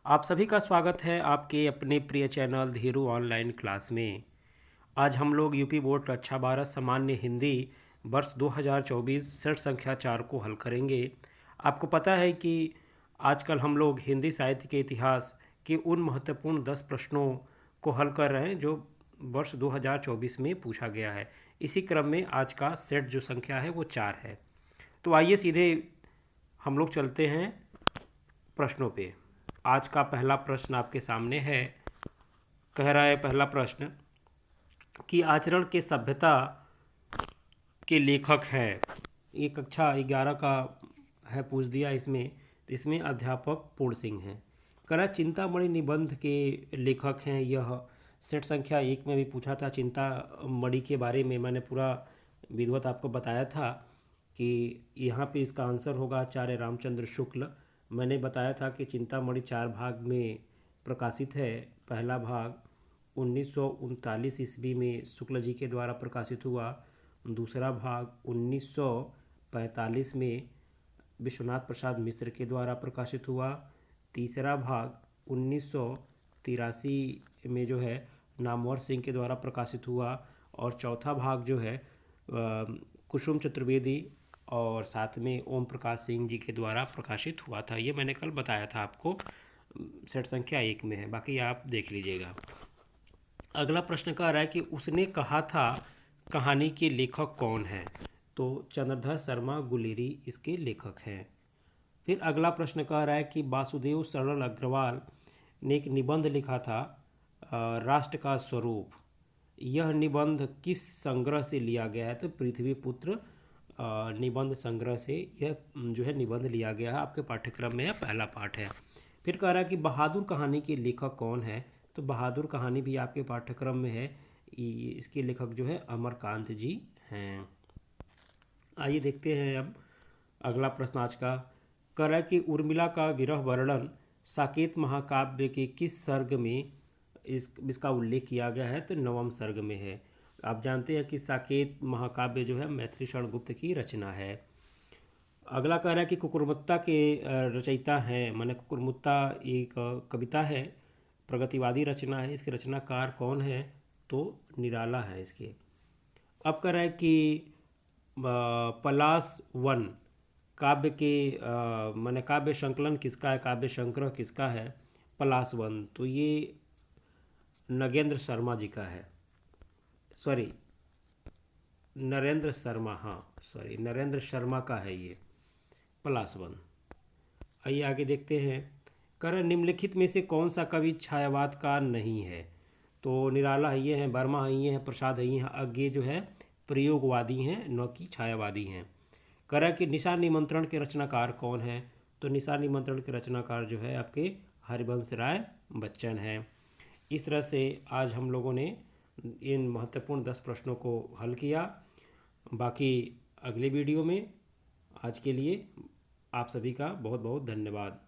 आप सभी का स्वागत है आपके अपने प्रिय चैनल धीरू ऑनलाइन क्लास में। आज हम लोग यूपी बोर्ड कक्षा 12 सामान्य हिंदी वर्ष 2024 सेट संख्या 4 को हल करेंगे। आपको पता है कि आजकल हम लोग हिंदी साहित्य के इतिहास के उन महत्वपूर्ण 10 प्रश्नों को हल कर रहे हैं जो वर्ष 2024 में पूछा गया है। इसी क्रम में आज का सेट जो संख्या है वो 4 है। तो आइए सीधे हम लोग चलते हैं प्रश्नों पे। आज का पहला प्रश्न आपके सामने है। कह रहा है पहला प्रश्न कि आचरण के सभ्यता के लेखक हैं। ये कक्षा 11 का है, पूछ दिया इसमें। तो इसमें अध्यापक पूर्ण सिंह हैं। कह रहा है चिंतामणि निबंध के लेखक हैं। यह सेट संख्या 1 में भी पूछा था। चिंतामणि के बारे में मैंने पूरा विधिवत आपको बताया था कि यहाँ पे इसका आंसर होगा आचार्य रामचंद्र शुक्ल। मैंने बताया था कि चिंतामणि 4 भाग में प्रकाशित है। पहला भाग 1939 ईस्वी में शुक्ल जी के द्वारा प्रकाशित हुआ। दूसरा भाग 1945 में विश्वनाथ प्रसाद मिश्र के द्वारा प्रकाशित हुआ। तीसरा भाग 1983 में जो है नामवर सिंह के द्वारा प्रकाशित हुआ। और चौथा भाग जो है कुसुम चतुर्वेदी और साथ में ओम प्रकाश सिंह जी के द्वारा प्रकाशित हुआ था। ये मैंने कल बताया था आपको, सेट संख्या 1 में है, बाकी आप देख लीजिएगा। अगला प्रश्न कह रहा है कि उसने कहा था कहानी के लेखक कौन हैं। तो चंद्रधर शर्मा गुलेरी इसके लेखक हैं। फिर अगला प्रश्न कह रहा है कि वासुदेव सरल अग्रवाल ने एक निबंध लिखा था राष्ट्र का स्वरूप। यह निबंध किस संग्रह से लिया गया है। तो पृथ्वीपुत्र निबंध संग्रह से यह जो है निबंध लिया गया है। आपके पाठ्यक्रम में यह पहला पाठ है। फिर कह रहा है कि बहादुर कहानी के लेखक कौन है। तो बहादुर कहानी भी आपके पाठ्यक्रम में है। इसके लेखक जो है अमरकांत जी हैं। आइए देखते हैं अब अगला प्रश्न आज का। कह रहा है कि उर्मिला का विरह वर्णन साकेत महाकाव्य के किस सर्ग में इसका उल्लेख किया गया है। तो 9वें सर्ग में है। आप जानते हैं कि साकेत महाकाव्य जो है मैथिली शरण गुप्त की रचना है। अगला कह रहा है कि कुकुरमुत्ता के रचयिता हैं। माने कुकुरमुत्ता एक कविता है, प्रगतिवादी रचना है। इसके रचनाकार कौन है। तो निराला है इसके। अब कह रहा है कि पलाश वन काव्य के माने काव्य संकलन किसका है, काव्य संग्रह किसका है। पलाश वन तो ये नगेंद्र शर्मा जी का है। सॉरी, नरेंद्र शर्मा, हाँ सॉरी, नरेंद्र शर्मा का है ये पलाश वन। आइए आगे देखते हैं। कर निम्नलिखित में से कौन सा कवि छायावाद का नहीं है। तो निराला है ये हैं, वर्मा है ये हैं, प्रसाद है ये हैं। अज्ञे जो है प्रयोगवादी हैं, न कि छायावादी हैं। कह कि निशा निमंत्रण के रचनाकार कौन है। तो निशा निमंत्रण के रचनाकार जो है आपके हरिवंश राय बच्चन हैं। इस तरह से आज हम लोगों ने इन महत्वपूर्ण 10 प्रश्नों को हल किया। बाकी अगले वीडियो में। आज के लिए आप सभी का बहुत बहुत धन्यवाद।